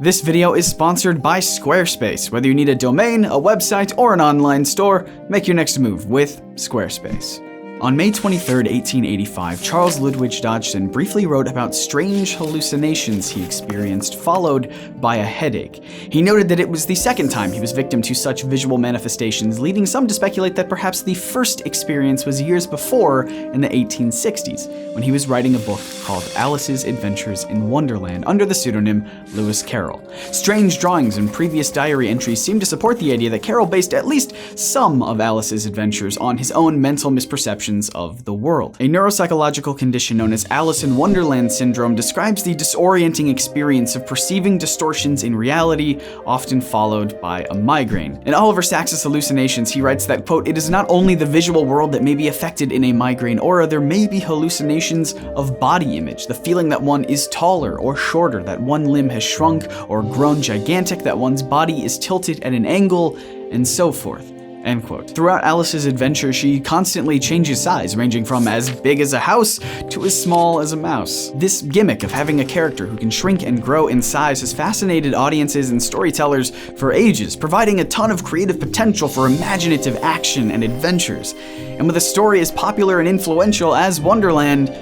This video is sponsored by Squarespace. Whether you need a domain, a website, or an online store, make your next move with Squarespace. On May 23, 1885, Charles Ludwig Dodgson briefly wrote about strange hallucinations he experienced, followed by a headache. He noted that it was the second time he was victim to such visual manifestations, leading some to speculate that perhaps the first experience was years before, in the 1860s, when he was writing a book called Alice's Adventures in Wonderland under the pseudonym Lewis Carroll. Strange drawings and previous diary entries seem to support the idea that Carroll based at least some of Alice's adventures on his own mental misperceptions of the world. A neuropsychological condition known as Alice in Wonderland syndrome describes the disorienting experience of perceiving distortions in reality, often followed by a migraine. In Oliver Sacks's Hallucinations, he writes that, quote, "It is not only the visual world that may be affected in a migraine aura, there may be hallucinations of body image, the feeling that one is taller or shorter, that one limb has shrunk or grown gigantic, that one's body is tilted at an angle, and so forth." End quote. Throughout Alice's adventure, she constantly changes size, ranging from as big as a house to as small as a mouse. This gimmick of having a character who can shrink and grow in size has fascinated audiences and storytellers for ages, providing a ton of creative potential for imaginative action and adventures. And with a story as popular and influential as Wonderland,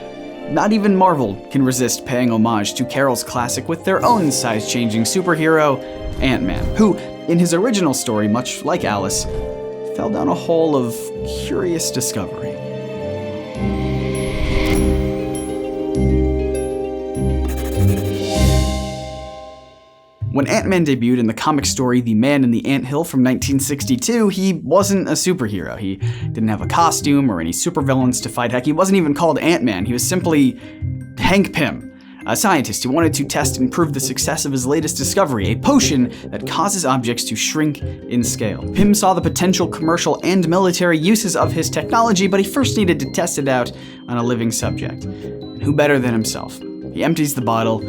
not even Marvel can resist paying homage to Carroll's classic with their own size-changing superhero, Ant-Man, who, in his original story, much like Alice, fell down a hole of curious discovery. When Ant-Man debuted in the comic story The Man in the Anthill from 1962, he wasn't a superhero. He didn't have a costume or any supervillains to fight. Heck, he wasn't even called Ant-Man. He was simply Hank Pym, a scientist who wanted to test and prove the success of his latest discovery, a potion that causes objects to shrink in scale. Pym saw the potential commercial and military uses of his technology, but he first needed to test it out on a living subject. And who better than himself? He empties the bottle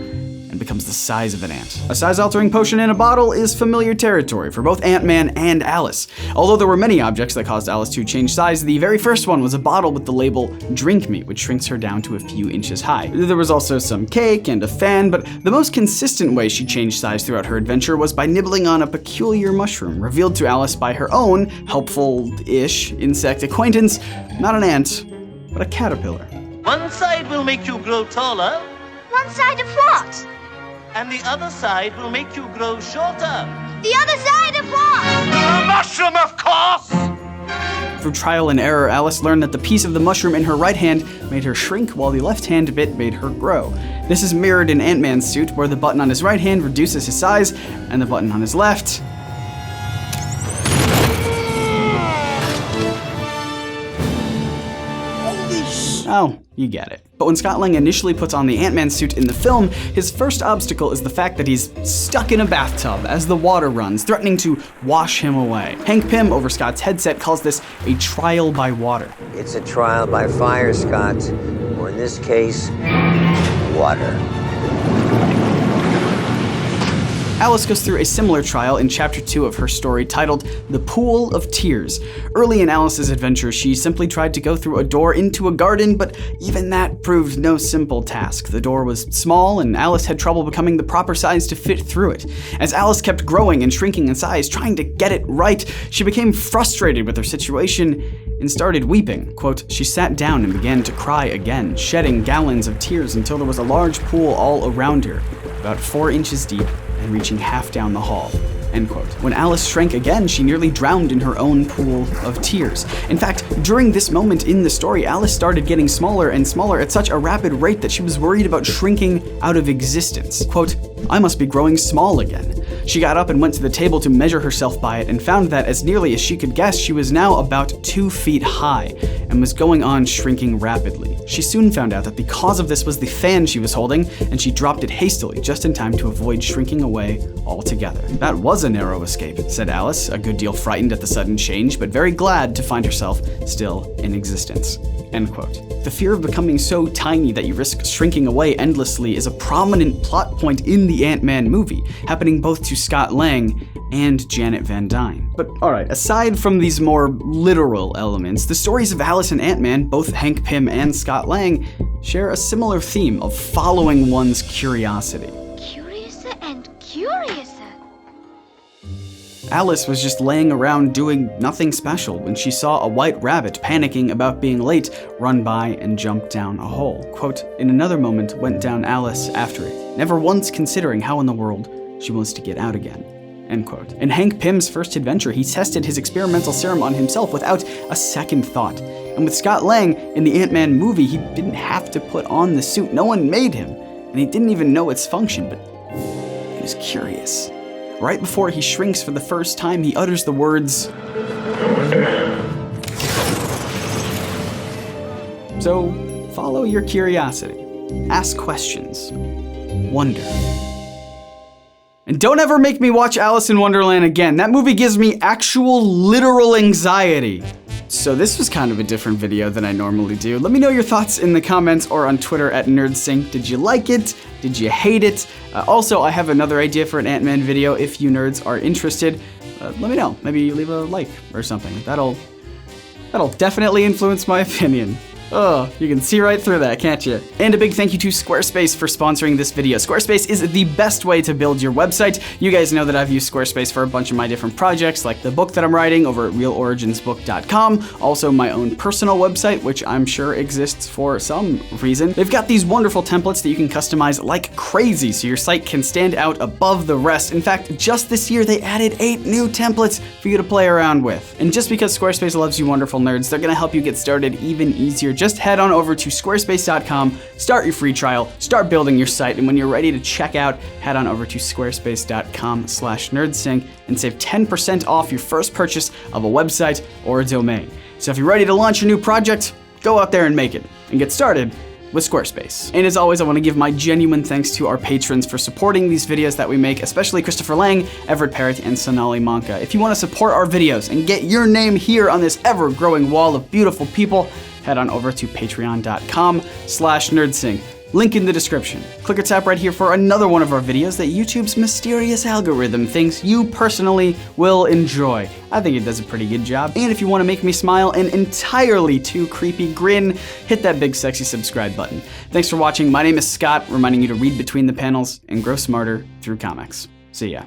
and becomes the size of an ant. A size-altering potion in a bottle is familiar territory for both Ant-Man and Alice. Although there were many objects that caused Alice to change size, the very first one was a bottle with the label "Drink Me," which shrinks her down to a few inches high. There was also some cake and a fan, but the most consistent way she changed size throughout her adventure was by nibbling on a peculiar mushroom, revealed to Alice by her own helpful-ish insect acquaintance, not an ant, but a caterpillar. One side will make you grow taller. One side of what? And the other side will make you grow shorter. The other side of what? A mushroom, of course! Through trial and error, Alice learned that the piece of the mushroom in her right hand made her shrink while the left hand bit made her grow. This is mirrored in Ant-Man's suit, where the button on his right hand reduces his size, and the button on his left... Oh, you get it. But when Scott Lang initially puts on the Ant-Man suit in the film, his first obstacle is the fact that he's stuck in a bathtub as the water runs, threatening to wash him away. Hank Pym, over Scott's headset, calls this a trial by water. It's a trial by fire, Scott, or in this case, water. Alice goes through a similar trial in Chapter 2 of her story titled The Pool of Tears. Early in Alice's adventure, she simply tried to go through a door into a garden, but even that proved no simple task. The door was small, and Alice had trouble becoming the proper size to fit through it. As Alice kept growing and shrinking in size, trying to get it right, she became frustrated with her situation and started weeping. Quote, "She sat down and began to cry again, shedding gallons of tears until there was a large pool all around her, about 4 inches deep and reaching half down the hall." End quote. When Alice shrank again, she nearly drowned in her own pool of tears. In fact, during this moment in the story, Alice started getting smaller and smaller at such a rapid rate that she was worried about shrinking out of existence. Quote, "I must be growing small again." She got up and went to the table to measure herself by it and found that, as nearly as she could guess, she was now about 2 feet high and was going on shrinking rapidly. She soon found out that the cause of this was the fan she was holding, and she dropped it hastily just in time to avoid shrinking away altogether. "That was a narrow escape," said Alice, a good deal frightened at the sudden change, but very glad to find herself still in existence. End quote. The fear of becoming so tiny that you risk shrinking away endlessly is a prominent plot point in the Ant-Man movie, happening both to Scott Lang and Janet Van Dyne. But alright, aside from these more literal elements, the stories of Alice and Ant-Man, both Hank Pym and Scott Lang, share a similar theme of following one's curiosity. Curiouser and curious. curious then? Alice was just laying around doing nothing special when she saw a white rabbit panicking about being late run by and jump down a hole. Quote, in another moment went down Alice after it, never once considering how in the world she was to get out again. End quote. In Hank Pym's first adventure, he tested his experimental serum on himself without a second thought. And with Scott Lang in the Ant-Man movie, he didn't have to put on the suit. No one made him, and he didn't even know its function, but he was curious. Right before he shrinks for the first time, he utters the words, I wonder. So, follow your curiosity. Ask questions. Wonder. And don't ever make me watch Alice in Wonderland again. That movie gives me actual literal anxiety. So this was kind of a different video than I normally do. Let me know your thoughts in the comments or on Twitter at NerdSync. Did you like it? Did you hate it? Also, I have another idea for an Ant-Man video if you nerds are interested. Let me know. Maybe you leave a like or something. That'll definitely influence my opinion. Oh, you can see right through that, can't you? And a big thank you to Squarespace for sponsoring this video. Squarespace is the best way to build your website. You guys know that I've used Squarespace for a bunch of my different projects, like the book that I'm writing over at realoriginsbook.com. Also my own personal website, which I'm sure exists for some reason. They've got these wonderful templates that you can customize like crazy so your site can stand out above the rest. In fact, just this year they added 8 new templates for you to play around with. And just because Squarespace loves you wonderful nerds, they're gonna help you get started even easier. Just head on over to squarespace.com, start your free trial, start building your site, and when you're ready to check out, head on over to squarespace.com/nerdsync and save 10% off your first purchase of a website or a domain. So if you're ready to launch a new project, go out there and make it, and get started with Squarespace. And as always, I want to give my genuine thanks to our patrons for supporting these videos that we make, especially Christopher Lang, Everett Parrott, and Sonali Manka. If you want to support our videos and get your name here on this ever-growing wall of beautiful people, head on over to patreon.com/nerdsync. Link in the description. Click or tap right here for another one of our videos that YouTube's mysterious algorithm thinks you personally will enjoy. I think it does a pretty good job. And if you want to make me smile an entirely too creepy grin, hit that big sexy subscribe button. Thanks for watching. My name is Scott, reminding you to read between the panels and grow smarter through comics. See ya.